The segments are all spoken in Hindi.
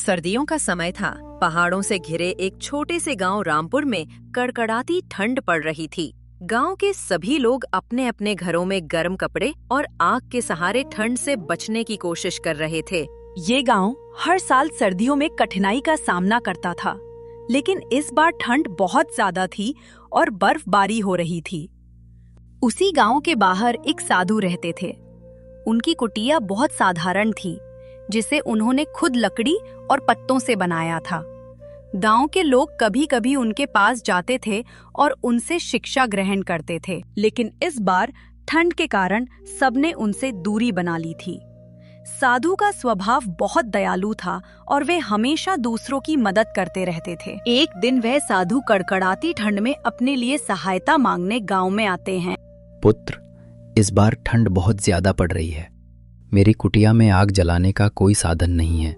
सर्दियों का समय था। पहाड़ों से घिरे एक छोटे से गांव रामपुर में कड़कड़ाती ठंड पड़ रही थी। गांव के सभी लोग अपने अपने घरों में गर्म कपड़े और आग के सहारे ठंड से बचने की कोशिश कर रहे थे। ये गांव हर साल सर्दियों में कठिनाई का सामना करता था, लेकिन इस बार ठंड बहुत ज्यादा थी और बर्फबारी हो रही थी। उसी गांव के बाहर एक साधु रहते थे। उनकी कुटिया बहुत साधारण थी, जिसे उन्होंने खुद लकड़ी और पत्तों से बनाया था। गांव के लोग कभी कभी उनके पास जाते थे और उनसे शिक्षा ग्रहण करते थे, लेकिन इस बार ठंड के कारण सबने उनसे दूरी बना ली थी। साधु का स्वभाव बहुत दयालु था और वे हमेशा दूसरों की मदद करते रहते थे। एक दिन वह साधु कड़कड़ाती ठंड में अपने लिए सहायता मांगने गांव में आते हैं। पुत्र, इस बार ठंड बहुत ज्यादा पड़ रही है। मेरी कुटिया में आग जलाने का कोई साधन नहीं है।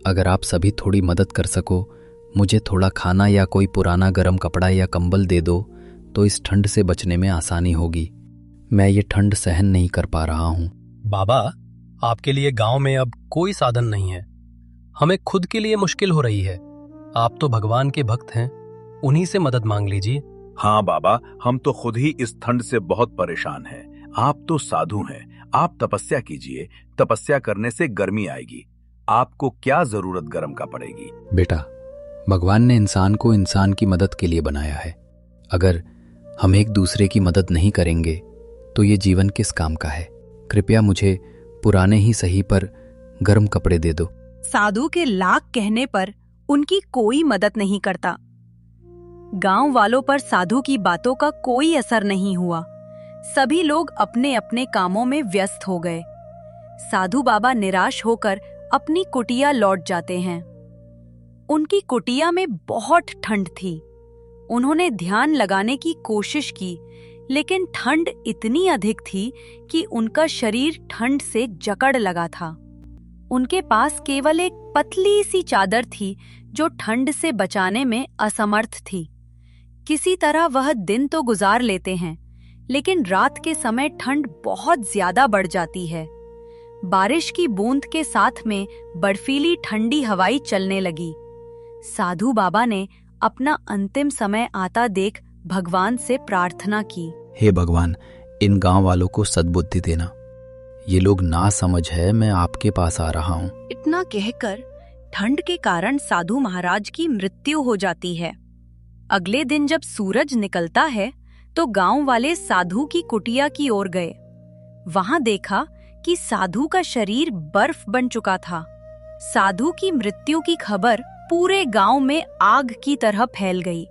अगर आप सभी थोड़ी मदद कर सको, मुझे थोड़ा खाना या कोई पुराना गर्म कपड़ा या कंबल दे दो तो इस ठंड से बचने में आसानी होगी। मैं ये ठंड सहन नहीं कर पा रहा हूँ। बाबा, आपके लिए गांव में अब कोई साधन नहीं है। हमें खुद के लिए मुश्किल हो रही है। आप तो भगवान के भक्त हैं, उन्हीं से मदद मांग लीजिए। हाँ बाबा, हम तो खुद ही इस ठंड से बहुत परेशान हैं। आप तो साधु हैं, आप तपस्या कीजिए। तपस्या करने से गर्मी आएगी। आपको क्या जरूरत गर्म का पड़ेगी? बेटा, भगवान ने इंसान को इंसान की मदद के लिए बनाया है। अगर हम एक दूसरे की मदद नहीं करेंगे तो ये जीवन किस काम का है? कृपया मुझे पुराने ही सही पर गर्म कपड़े दे दो। साधु के लाख कहने पर उनकी कोई मदद नहीं करता। गांव वालों पर साधु की बातों का कोई असर नहीं हुआ। सभी लोग अपने अपने कामों में व्यस्त हो गए। साधु बाबा निराश होकर अपनी कुटिया लौट जाते हैं। उनकी कुटिया में बहुत ठंड थी। उन्होंने ध्यान लगाने की कोशिश की, लेकिन ठंड इतनी अधिक थी कि उनका शरीर ठंड से जकड़ लगा था। उनके पास केवल एक पतली सी चादर थी जो ठंड से बचाने में असमर्थ थी। किसी तरह वह दिन तो गुजार लेते हैं, लेकिन रात के समय ठंड बहुत ज्यादा बढ़ जाती है। बारिश की बूंद के साथ में बर्फीली ठंडी हवाई चलने लगी। साधु बाबा ने अपना अंतिम समय आता देख भगवान से प्रार्थना की। हे भगवान, इन गांव वालों को सद्बुद्धि देना। ये लोग ना समझ है, मैं आपके पास आ रहा हूँ। इतना कहकर ठंड के कारण साधु महाराज की मृत्यु हो जाती है। अगले दिन जब सूरज निकलता है तो गांव वाले साधु की कुटिया की ओर गए। वहां देखा कि साधु का शरीर बर्फ बन चुका था। साधु की मृत्यु की खबर पूरे गांव में आग की तरह फैल गई।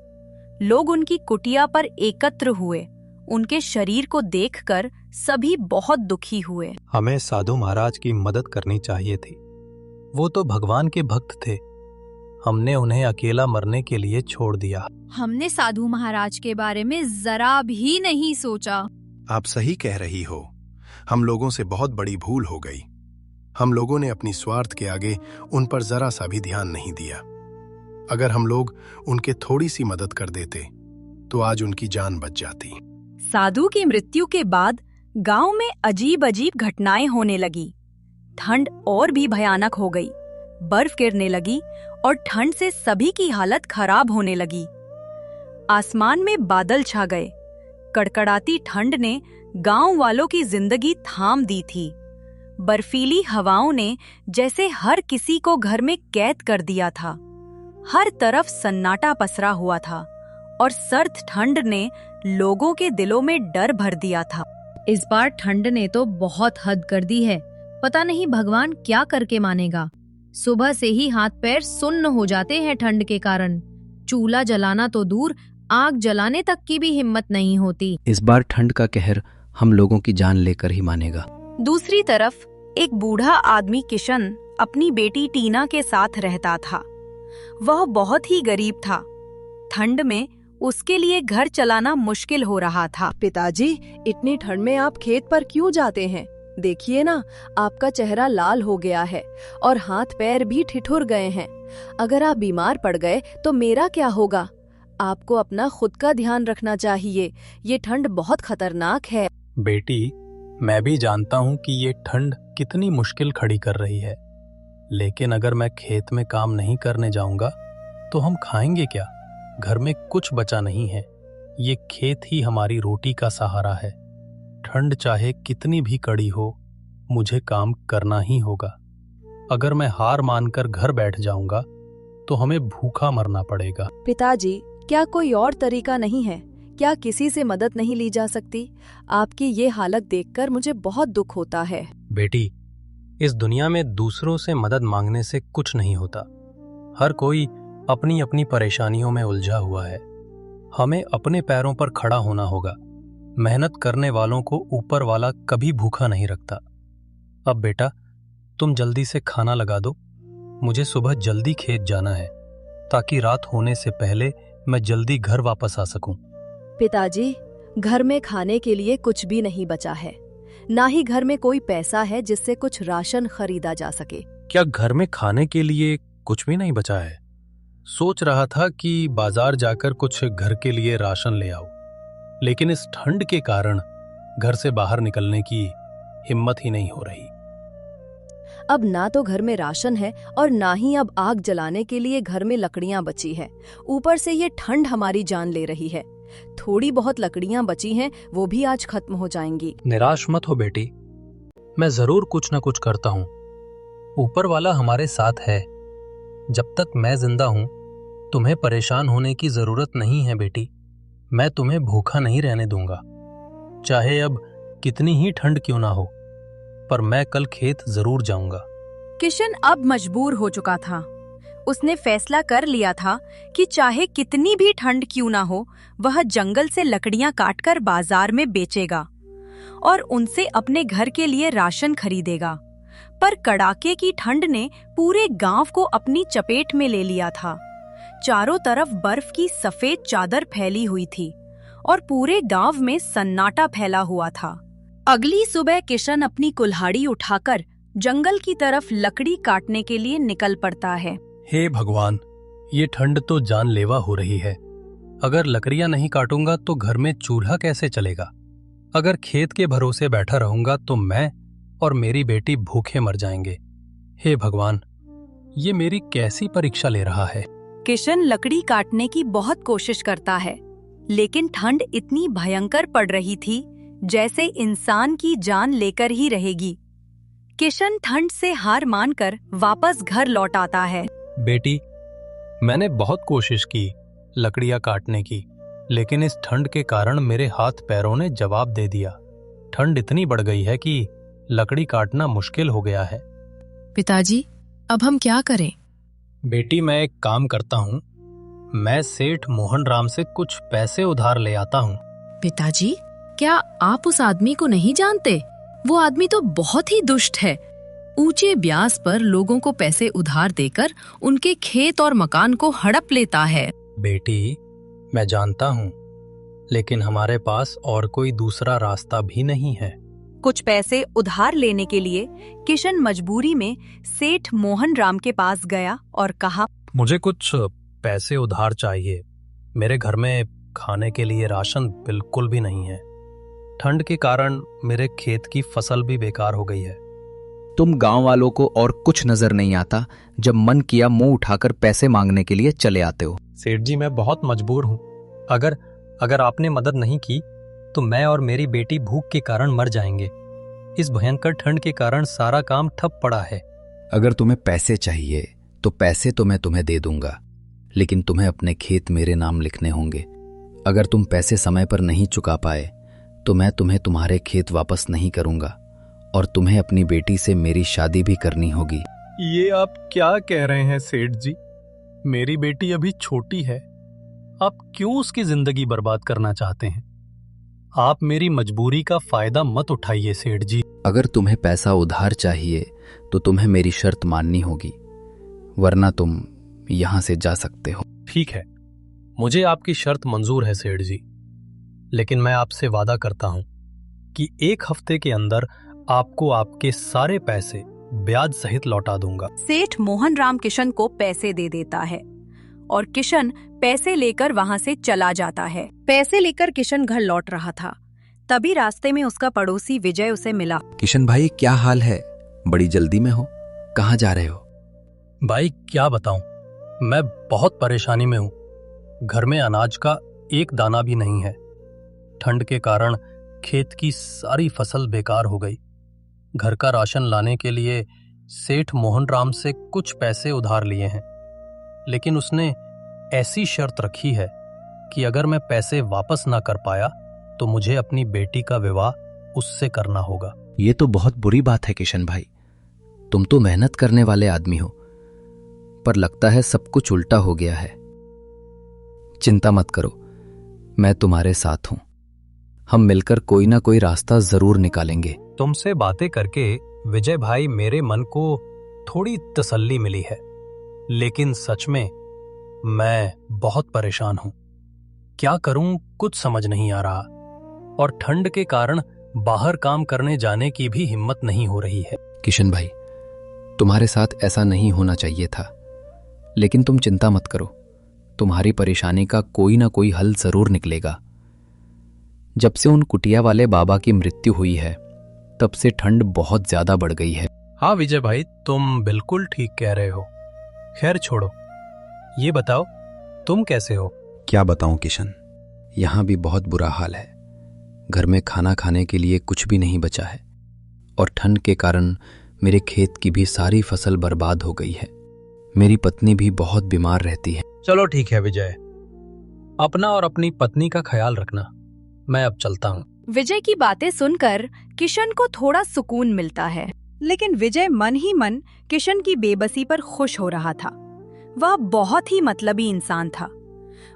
लोग उनकी कुटिया पर एकत्र हुए। उनके शरीर को देखकर सभी बहुत दुखी हुए। हमें साधु महाराज की मदद करनी चाहिए थी। वो तो भगवान के भक्त थे। हमने उन्हें अकेला मरने के लिए छोड़ दिया। हमने साधु महाराज के बारे में जरा भी नहीं सोचा। आप सही कह रही हो। हम लोगों से बहुत बड़ी भूल हो गई। हम लोगों ने अपनी स्वार्थ के आगे उन पर जरा सा भी ध्यान नहीं दिया। अगर हम लोग उनके थोड़ी सी मदद कर देते तो आज उनकी जान बच जाती। साधु की मृत्यु के बाद गांव में अजीब अजीब घटनाएं होने लगी। ठंड और भी भयानक हो गई। बर्फ गिरने लगी और ठंड से सभी की हालत खराब होने लगी। आसमान में बादल छा गए। कड़कड़ाती ठंड ने गांव वालों की जिंदगी थाम दी थी। बर्फीली हवाओं ने जैसे हर किसी को घर में कैद कर दिया था। हर तरफ सन्नाटा पसरा हुआ था और सर्द ठंड ने लोगों के दिलों में डर भर दिया था। इस बार ठंड ने तो बहुत हद कर दी है। पता नहीं भगवान क्या करके मानेगा। सुबह से ही हाथ पैर सुन्न हो जाते हैं ठंड के कारण। चूल्हा जलाना तो दूर, आग जलाने तक की भी हिम्मत नहीं होती। इस बार ठंड का कहर हम लोगों की जान लेकर ही मानेगा। दूसरी तरफ एक बूढ़ा आदमी किशन अपनी बेटी टीना के साथ रहता था। वह बहुत ही गरीब था। ठंड में उसके लिए घर चलाना मुश्किल हो रहा था। पिताजी, इतनी ठंड में आप खेत पर क्यों जाते हैं? देखिए ना, आपका चेहरा लाल हो गया है और हाथ पैर भी ठिठुर गए हैं। अगर आप बीमार पड़ गए तो मेरा क्या होगा? आपको अपना खुद का ध्यान रखना चाहिए। ये ठंड बहुत खतरनाक है। बेटी, मैं भी जानता हूँ कि ये ठंड कितनी मुश्किल खड़ी कर रही है, लेकिन अगर मैं खेत में काम नहीं करने जाऊंगा तो हम खाएंगे क्या? घर में कुछ बचा नहीं है। ये खेत ही हमारी रोटी का सहारा है। ठंड चाहे कितनी भी कड़ी हो, मुझे काम करना ही होगा। अगर मैं हार मानकर घर बैठ जाऊंगा तो हमें भूखा मरना पड़ेगा। पिताजी, क्या कोई और तरीका नहीं है? क्या किसी से मदद नहीं ली जा सकती? आपकी ये हालत देखकर मुझे बहुत दुख होता है। बेटी, इस दुनिया में दूसरों से मदद मांगने से कुछ नहीं होता। हर कोई अपनी अपनी परेशानियों में उलझा हुआ है। हमें अपने पैरों पर खड़ा होना होगा। मेहनत करने वालों को ऊपर वाला कभी भूखा नहीं रखता। अब बेटा, तुम जल्दी से खाना लगा दो। मुझे सुबह जल्दी खेत जाना है ताकि रात होने से पहले मैं जल्दी घर वापस आ सकूं। पिताजी, घर में खाने के लिए कुछ भी नहीं बचा है। ना ही घर में कोई पैसा है जिससे कुछ राशन खरीदा जा सके। क्या घर में खाने के लिए कुछ भी नहीं बचा है? सोच रहा था कि बाजार जाकर कुछ घर के लिए राशन ले आऊं, लेकिन इस ठंड के कारण घर से बाहर निकलने की हिम्मत ही नहीं हो रही। अब ना तो घर में राशन है और ना ही अब आग जलाने के लिए घर में लकड़ियां बची है। ऊपर से ये ठंड हमारी जान ले रही है। थोड़ी बहुत लकड़ियां बची हैं, वो भी आज खत्म हो जाएंगी। निराश मत हो बेटी, मैं जरूर कुछ न कुछ करता हूं। ऊपर वाला हमारे साथ है। जब तक मैं जिंदा हूं, तुम्हें परेशान होने की जरूरत नहीं है बेटी। मैं तुम्हें भूखा नहीं रहने दूंगा, चाहे अब कितनी ही ठंड क्यों ना हो। पर मैं कल खेत जरूर जाऊंगा। किशन अब मजबूर हो चुका था। उसने फैसला कर लिया था कि चाहे कितनी भी ठंड क्यों ना हो, वह जंगल से लकड़ियां काटकर बाजार में बेचेगा और उनसे अपने घर के लिए राशन खरीदेगा। पर कड़ाके की ठंड ने पूरे गांव को अपनी चपेट में ले लिया था। चारों तरफ बर्फ की सफेद चादर फैली हुई थी और पूरे गांव में सन्नाटा फैला हुआ था। अगली सुबह किशन अपनी कुल्हाड़ी उठाकर जंगल की तरफ लकड़ी काटने के लिए निकल पड़ता है। हे भगवान, ये ठंड तो जानलेवा हो रही है। अगर लकड़ियां नहीं काटूंगा तो घर में चूल्हा कैसे चलेगा? अगर खेत के भरोसे बैठा रहूंगा तो मैं और मेरी बेटी भूखे मर जाएंगे। हे भगवान, ये मेरी कैसी परीक्षा ले रहा है। किशन लकड़ी काटने की बहुत कोशिश करता है, लेकिन ठंड इतनी भयंकर पड़ रही थी जैसे इंसान की जान लेकर ही रहेगी। किशन ठंड से हार मानकर वापस घर लौट आता है। बेटी, मैंने बहुत कोशिश की लकड़ियां काटने की, लेकिन इस ठंड के कारण मेरे हाथ पैरों ने जवाब दे दिया। ठंड इतनी बढ़ गई है कि लकड़ी काटना मुश्किल हो गया है। पिताजी, अब हम क्या करें? बेटी, मैं एक काम करता हूँ। मैं सेठ मोहन राम से कुछ पैसे उधार ले आता हूँ। पिताजी, क्या आप उस आदमी को नहीं जानते? वो आदमी तो बहुत ही दुष्ट है। ऊंचे ब्याज पर लोगों को पैसे उधार देकर उनके खेत और मकान को हड़प लेता है। बेटी, मैं जानता हूँ, लेकिन हमारे पास और कोई दूसरा रास्ता भी नहीं है। कुछ पैसे उधार लेने के लिए किशन मजबूरी में सेठ मोहन राम के पास गया और कहा, मुझे कुछ पैसे उधार चाहिए। मेरे घर में खाने के लिए राशन बिल्कुल भी नहीं है। ठंड के कारण मेरे खेत की फसल भी बेकार हो गई है। तुम गांव वालों को और कुछ नजर नहीं आता जब मन किया मुंह उठाकर पैसे मांगने के लिए चले आते हो। सेठ जी, मैं बहुत मजबूर हूँ। अगर आपने मदद नहीं की तो मैं और मेरी बेटी भूख के कारण मर जाएंगे। इस भयंकर ठंड के कारण सारा काम ठप पड़ा है। अगर तुम्हें पैसे चाहिए तो पैसे तो मैं तुम्हें दे दूंगा, लेकिन तुम्हें अपने खेत मेरे नाम लिखने होंगे। अगर तुम पैसे समय पर नहीं चुका पाए तो मैं तुम्हें तुम्हारे खेत वापस नहीं करूंगा और तुम्हें अपनी बेटी से मेरी शादी भी करनी होगी। ये आप क्या कह रहे हैं सेठ जी? मेरी बेटी अभी छोटी है। आप क्यों उसकी जिंदगी बर्बाद करना चाहते हैं? आप मेरी मजबूरी का फायदा मत उठाइए सेठ जी। अगर तुम्हें पैसा उधार चाहिए तो तुम्हें मेरी शर्त माननी होगी, वरना तुम यहां से जा सकते हो। ठीक है, मुझे आपकी शर्त मंजूर है सेठ जी, लेकिन मैं आपसे वादा करता हूं कि 1 हफ्ते के अंदर आपको आपके सारे पैसे ब्याज सहित लौटा दूंगा। सेठ मोहन राम किशन को पैसे दे देता है और किशन पैसे लेकर वहां से चला जाता है। पैसे लेकर किशन घर लौट रहा था, तभी रास्ते में उसका पड़ोसी विजय उसे मिला। किशन भाई, क्या हाल है? बड़ी जल्दी में हो, कहाँ जा रहे हो? भाई क्या बताऊं, मैं बहुत परेशानी में हूं। घर में अनाज का एक दाना भी नहीं है। ठंड के कारण खेत की सारी फसल बेकार हो गई। घर का राशन लाने के लिए सेठ मोहन राम से कुछ पैसे उधार लिए हैं, लेकिन उसने ऐसी शर्त रखी है कि अगर मैं पैसे वापस ना कर पाया तो मुझे अपनी बेटी का विवाह उससे करना होगा। ये तो बहुत बुरी बात है किशन भाई। तुम तो मेहनत करने वाले आदमी हो, पर लगता है सब कुछ उल्टा हो गया है। चिंता मत करो, मैं तुम्हारे साथ हूं। हम मिलकर कोई ना कोई रास्ता जरूर निकालेंगे। तुमसे बातें करके विजय भाई मेरे मन को थोड़ी तसल्ली मिली है, लेकिन सच में मैं बहुत परेशान हूं। क्या करूं कुछ समझ नहीं आ रहा, और ठंड के कारण बाहर काम करने जाने की भी हिम्मत नहीं हो रही है। किशन भाई, तुम्हारे साथ ऐसा नहीं होना चाहिए था, लेकिन तुम चिंता मत करो, तुम्हारी परेशानी का कोई ना कोई हल जरूर निकलेगा। जब से उन कुटिया वाले बाबा की मृत्यु हुई है, तब से ठंड बहुत ज्यादा बढ़ गई है। हाँ विजय भाई, तुम बिल्कुल ठीक कह रहे हो। खैर छोड़ो, ये बताओ तुम कैसे हो? क्या बताऊं किशन, यहां भी बहुत बुरा हाल है। घर में खाना खाने के लिए कुछ भी नहीं बचा है, और ठंड के कारण मेरे खेत की भी सारी फसल बर्बाद हो गई है। मेरी पत्नी भी बहुत बीमार रहती है। चलो ठीक है विजय, अपना और अपनी पत्नी का ख्याल रखना। मैं अब चलता हूँ। विजय की बातें सुनकर किशन को थोड़ा सुकून मिलता है, लेकिन विजय मन ही मन किशन की बेबसी पर खुश हो रहा था। वह बहुत ही मतलबी इंसान था।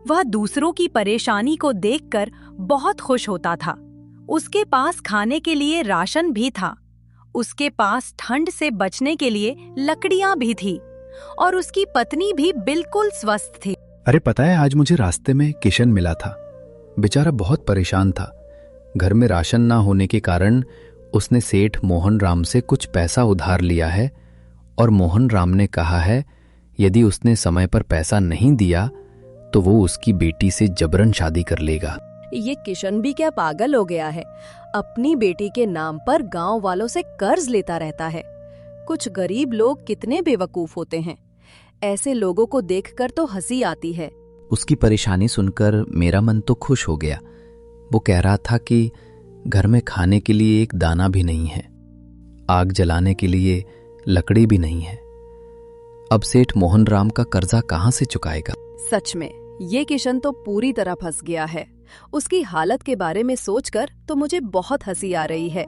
वह दूसरों की परेशानी को देखकर बहुत खुश होता था। उसके पास खाने के लिए राशन भी था, उसके पास ठंड से बचने के लिए लकड़ियां भी थी, और उसकी पत्नी भी बिल्कुल स्वस्थ थी। अरे पता है, आज मुझे रास्ते में किशन मिला था। बेचारा बहुत परेशान था। घर में राशन ना होने के कारण उसने सेठ मोहन राम से कुछ पैसा उधार लिया है, और मोहन राम ने कहा है यदि उसने समय पर पैसा नहीं दिया तो वो उसकी बेटी से जबरन शादी कर लेगा। ये किशन भी क्या पागल हो गया है? अपनी बेटी के नाम पर गांव वालों से कर्ज लेता रहता है। कुछ गरीब लोग कितने बेवकूफ होते हैं। ऐसे लोगों को देखकर तो हंसी आती है। उसकी परेशानी सुनकर मेरा मन तो खुश हो गया। वो कह रहा था कि घर में खाने के लिए एक दाना भी नहीं है, आग जलाने के लिए लकड़ी भी नहीं है। अब सेठ मोहन राम का कर्जा कहां से चुकाएगा? सच में ये किशन तो पूरी तरह फंस गया है। उसकी हालत के बारे में सोचकर तो मुझे बहुत हंसी आ रही है।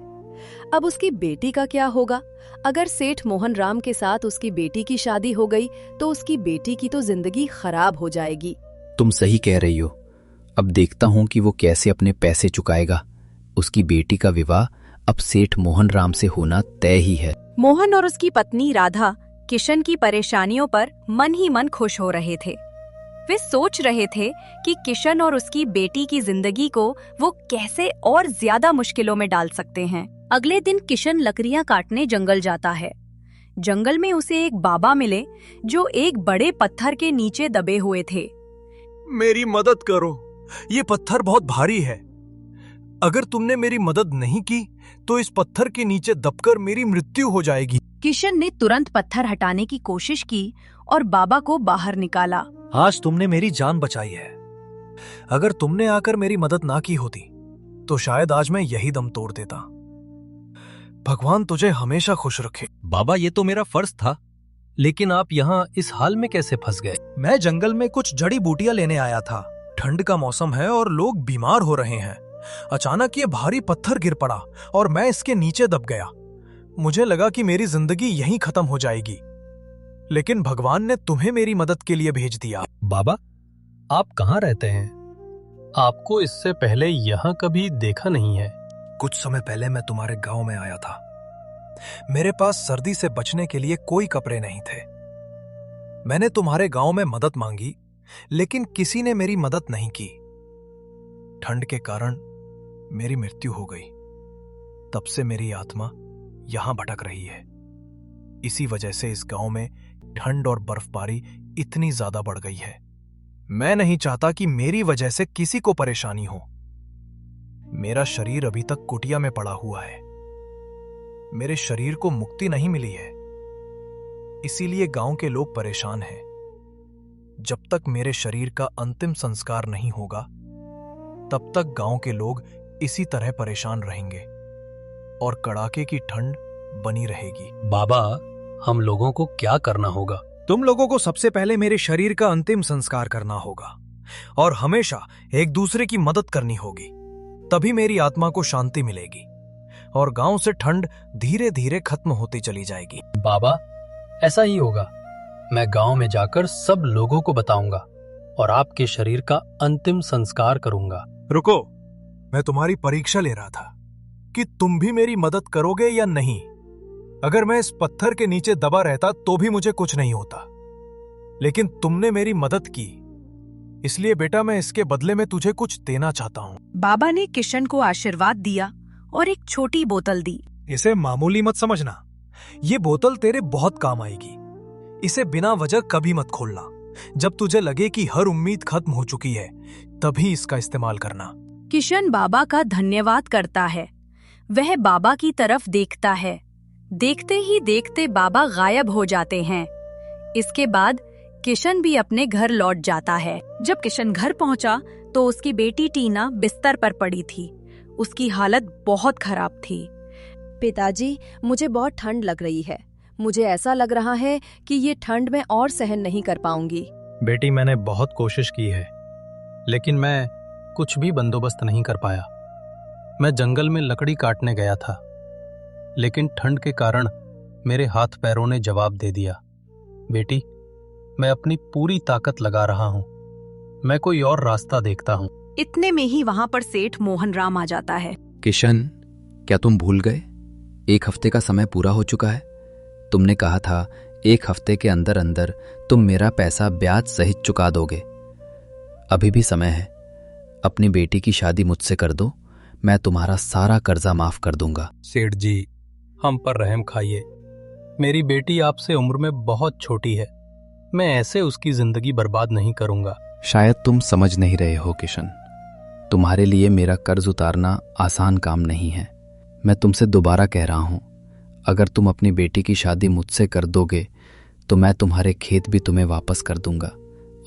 अब उसकी बेटी का क्या होगा? अगर सेठ मोहन राम के साथ उसकी बेटी की शादी हो गई तो उसकी बेटी की तो जिंदगी खराब हो जाएगी। तुम सही कह रही हो। अब देखता हूं कि वो कैसे अपने पैसे चुकाएगा। उसकी बेटी का विवाह अब सेठ मोहन राम से होना तय ही है। मोहन और उसकी पत्नी राधा किशन की परेशानियों पर मन ही मन खुश हो रहे थे। वे सोच रहे थे कि किशन और उसकी बेटी की जिंदगी को वो कैसे और ज्यादा मुश्किलों में डाल सकते हैं। अगले दिन किशन लकड़ियां काटने जंगल जाता है। जंगल में उसे एक बाबा मिले जो एक बड़े पत्थर के नीचे दबे हुए थे। मेरी मदद करो, ये पत्थर बहुत भारी है। अगर तुमने मेरी मदद नहीं की तो इस पत्थर के नीचे दबकर मेरी मृत्यु हो जाएगी। किशन ने तुरंत पत्थर हटाने की कोशिश की और बाबा को बाहर निकाला। आज तुमने मेरी जान बचाई है। अगर तुमने आकर मेरी मदद ना की होती तो शायद आज मैं यही दम तोड़ देता। भगवान तुझे हमेशा खुश रखे। बाबा, ये तो मेरा फर्ज था, लेकिन आप यहाँ इस हाल में कैसे फंस गए? मैं जंगल में कुछ जड़ी बूटियां लेने आया था। ठंड का मौसम है और लोग बीमार हो रहे हैं। अचानक ये भारी पत्थर गिर पड़ा और मैं इसके नीचे दब गया। मुझे लगा कि मेरी जिंदगी यहीं खत्म हो जाएगी, लेकिन भगवान ने तुम्हें मेरी मदद के लिए भेज दिया। बाबा, आप कहाँ रहते हैं? आपको इससे पहले यहाँ कभी देखा नहीं है। कुछ समय पहले मैं तुम्हारे गांव में आया था। मेरे पास सर्दी से बचने के लिए कोई कपड़े नहीं थे। मैंने तुम्हारे गांव में मदद मांगी, लेकिन किसी ने मेरी मदद नहीं की। ठंड के कारण मेरी मृत्यु हो गई। तब से मेरी आत्मा यहां भटक रही है। इसी वजह से इस गांव में ठंड और बर्फबारी इतनी ज्यादा बढ़ गई है। मैं नहीं चाहता कि मेरी वजह से किसी को परेशानी हो। मेरा शरीर अभी तक कुटिया में पड़ा हुआ है। मेरे शरीर को मुक्ति नहीं मिली है। इसीलिए गांव के लोग परेशान हैं। जब तक मेरे शरीर का अंतिम संस्कार नहीं होगा, तब तक गांव के लोग इसी तरह परेशान रहेंगे और कड़ाके की ठंड बनी रहेगी। बाबा, हम लोगों को क्या करना होगा? तुम लोगों को सबसे पहले मेरे शरीर का अंतिम संस्कार करना होगा और हमेशा एक दूसरे की मदद करनी होगी। तभी मेरी आत्मा को शांति मिलेगी और गांव से ठंड धीरे धीरे खत्म होती चली जाएगी। बाबा, ऐसा ही होगा। मैं गांव में जाकर सब लोगों को बताऊंगा और आपके शरीर का अंतिम संस्कार करूंगा। रुको, मैं तुम्हारी परीक्षा ले रहा था कि तुम भी मेरी मदद करोगे या नहीं। अगर मैं इस पत्थर के नीचे दबा रहता तो भी मुझे कुछ नहीं होता, लेकिन तुमने मेरी मदद की, इसलिए बेटा मैं इसके बदले में तुझे कुछ देना चाहता हूं। बाबा ने किशन को आशीर्वाद दिया और एक छोटी बोतल दी। इसे मामूली मत समझना, ये बोतल तेरे बहुत काम आएगी। इसे बिना वजह कभी मत खोलना। जब तुझे लगे कि हर उम्मीद खत्म हो चुकी है, तभी इसका इस्तेमाल करना। किशन बाबा का धन्यवाद करता है। वह बाबा की तरफ देखता है। देखते ही देखते बाबा गायब हो जाते हैं। इसके बाद किशन भी अपने घर लौट जाता है। जब किशन घर पहुंचा तो उसकी बेटी टीना बिस्तर पर पड़ी थी। उसकी हालत बहुत खराब थी। पिताजी, मुझे बहुत ठंड लग रही है। मुझे ऐसा लग रहा है कि ये ठंड मैं और सहन नहीं कर पाऊंगी। बेटी, मैंने बहुत कोशिश की है, लेकिन मैं कुछ भी बंदोबस्त नहीं कर पाया। मैं जंगल में लकड़ी काटने गया था, लेकिन ठंड के कारण मेरे हाथ पैरों ने जवाब दे दिया। बेटी, मैं अपनी पूरी ताकत लगा रहा हूं। मैं कोई और रास्ता देखता हूं। इतने में ही वहां पर सेठ मोहन राम आ जाता है। किशन, क्या तुम भूल गए? 1 हफ्ते का समय पूरा हो चुका है। तुमने कहा था 1 हफ्ते के अंदर अंदर तुम मेरा पैसा ब्याज सहित चुका दोगे। अभी भी समय है। अपनी बेटी की शादी मुझसे कर दो, मैं तुम्हारा सारा कर्जा माफ कर दूंगा। सेठ जी, हम पर रहम खाइए। मेरी बेटी आपसे उम्र में बहुत छोटी है। मैं ऐसे उसकी जिंदगी बर्बाद नहीं करूंगा। शायद तुम समझ नहीं रहे हो किशन। तुम्हारे लिए मेरा कर्ज उतारना आसान काम नहीं है। मैं तुमसे दोबारा कह रहा हूं, अगर तुम अपनी बेटी की शादी मुझसे कर दोगे तो मैं तुम्हारे खेत भी तुम्हें वापस कर दूंगा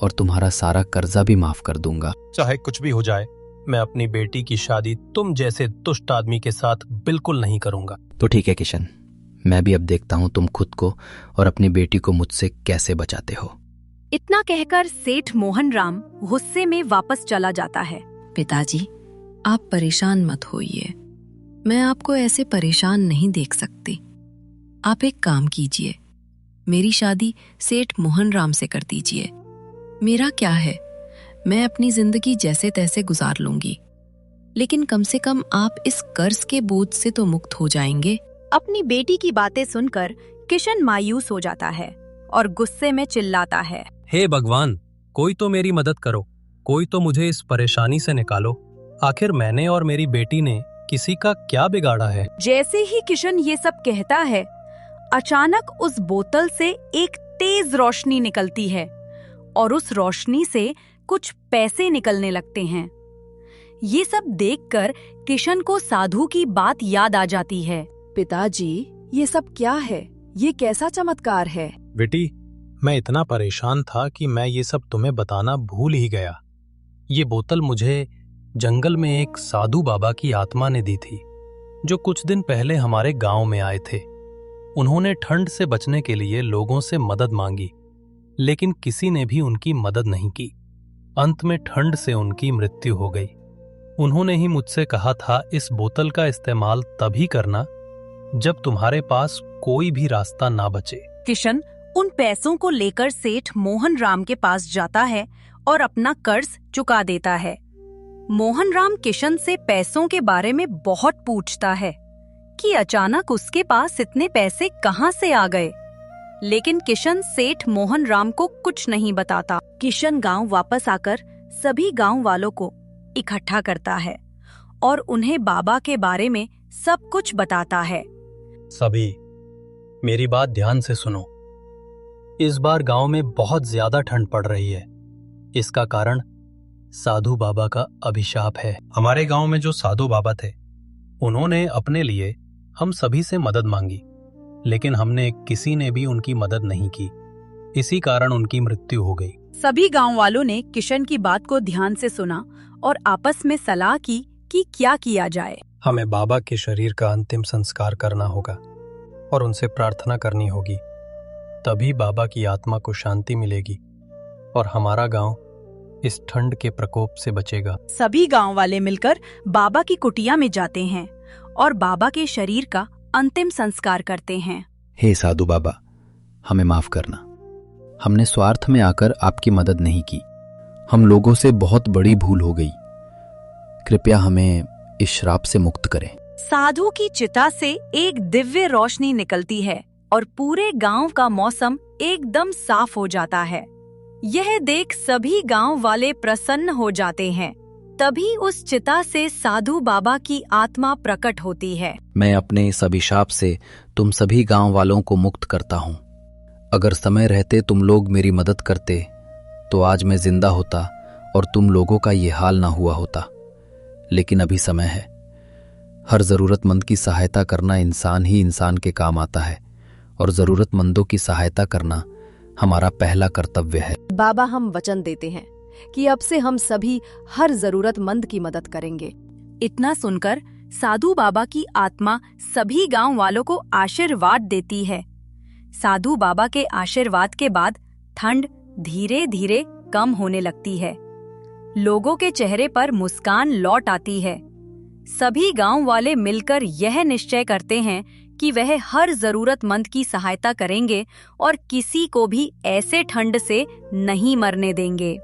और तुम्हारा सारा कर्जा भी माफ कर दूंगा। चाहे कुछ भी हो जाए, मैं अपनी बेटी की शादी तुम जैसे दुष्ट आदमी के साथ बिल्कुल नहीं करूंगा। तो ठीक है किशन, मैं भी अब देखता हूं तुम खुद को और अपनी बेटी को मुझसे कैसे बचाते हो। इतना कहकर सेठ मोहन राम गुस्से में वापस चला जाता है। पिताजी, आप परेशान मत होइए। मैं आपको ऐसे परेशान नहीं देख सकती। आप एक काम कीजिए, मेरी शादी सेठ मोहन राम से कर दीजिए। मेरा क्या है, मैं अपनी जिंदगी जैसे तैसे गुजार लूंगी, लेकिन कम से कम आप इस कर्ज के बोझ से तो मुक्त हो जाएंगे। अपनी बेटी की बातें सुनकर किशन मायूस हो जाता है और गुस्से में चिल्लाता है, हे भगवान, कोई तो मेरी मदद करो, कोई तो मुझे इस परेशानी से निकालो। आखिर मैंने और मेरी बेटी ने किसी का क्या बिगाड़ा है? जैसे ही किशन ये सब कहता है, अचानक उस बोतल से एक तेज रोशनी निकलती है और उस रोशनी से कुछ पैसे निकलने लगते हैं। ये सब देखकर किशन को साधु की बात याद आ जाती है। पिताजी, ये सब क्या है? ये कैसा चमत्कार है? बेटी, मैं इतना परेशान था कि मैं ये सब तुम्हें बताना भूल ही गया। ये बोतल मुझे जंगल में एक साधु बाबा की आत्मा ने दी थी, जो कुछ दिन पहले हमारे गांव में आए थे। उन्होंने ठंड से बचने के लिए लोगों से मदद मांगी, लेकिन किसी ने भी उनकी मदद नहीं की। अंत में ठंड से उनकी मृत्यु हो गई। उन्होंने ही मुझसे कहा था, इस बोतल का इस्तेमाल तभी करना जब तुम्हारे पास कोई भी रास्ता ना बचे। किशन उन पैसों को लेकर सेठ मोहन राम के पास जाता है और अपना कर्ज चुका देता है। मोहन राम किशन से पैसों के बारे में बहुत पूछता है कि अचानक उसके पास इतने पैसे कहां से आ गए, लेकिन किशन सेठ मोहन राम को कुछ नहीं बताता। किशन गांव वापस आकर सभी गांव वालों को इकट्ठा करता है और उन्हें बाबा के बारे में सब कुछ बताता है। सभी मेरी बात ध्यान से सुनो। इस बार गांव में बहुत ज्यादा ठंड पड़ रही है। इसका कारण साधु बाबा का अभिशाप है। हमारे गांव में जो साधु बाबा थे, उन्होंने अपने लिए हम सभी से मदद मांगी, लेकिन हमने किसी ने भी उनकी मदद नहीं की। इसी कारण उनकी मृत्यु हो गई। सभी गांव वालों ने किशन की बात को ध्यान से सुना और आपस में सलाह की कि क्या किया जाए। हमें बाबा के शरीर का अंतिम संस्कार करना होगा और उनसे प्रार्थना करनी होगी। तभी बाबा की आत्मा को शांति मिलेगी और हमारा गांव इस ठंड के प्रकोप से बचेगा। सभी गांव वाले मिलकर बाबा की कुटिया में जाते हैं और बाबा के शरीर का अंतिम संस्कार करते हैं। हे साधु बाबा, हमें माफ करना। हमने स्वार्थ में आकर आपकी मदद नहीं की। हम लोगों से बहुत बड़ी भूल हो गई। कृपया हमें इस श्राप से मुक्त करें। साधु की चिता से एक दिव्य रोशनी निकलती है और पूरे गांव का मौसम एकदम साफ हो जाता है। यह देख सभी गांव वाले प्रसन्न हो जाते हैं। तभी उस चिता से साधु बाबा की आत्मा प्रकट होती है। मैं अपने इस अभिशाप से तुम सभी गांव वालों को मुक्त करता हूँ। अगर समय रहते तुम लोग मेरी मदद करते तो आज मैं जिंदा होता और तुम लोगों का ये हाल ना हुआ होता। लेकिन अभी समय है। हर जरूरतमंद की सहायता करना इंसान ही इंसान के काम आता है और जरूरतमंदों की सहायता करना हमारा पहला कर्तव्य है। बाबा, हम वचन देते हैं कि अब से हम सभी हर जरूरतमंद की मदद करेंगे। इतना सुनकर साधु बाबा की आत्मा सभी गांव वालों को आशीर्वाद देती है। साधु बाबा के आशीर्वाद के बाद ठंड धीरे धीरे कम होने लगती है। लोगों के चेहरे पर मुस्कान लौट आती है। सभी गांव वाले मिलकर यह निश्चय करते हैं कि वह हर जरूरतमंद की सहायता करेंगे और किसी को भी ऐसे ठंड से नहीं मरने देंगे।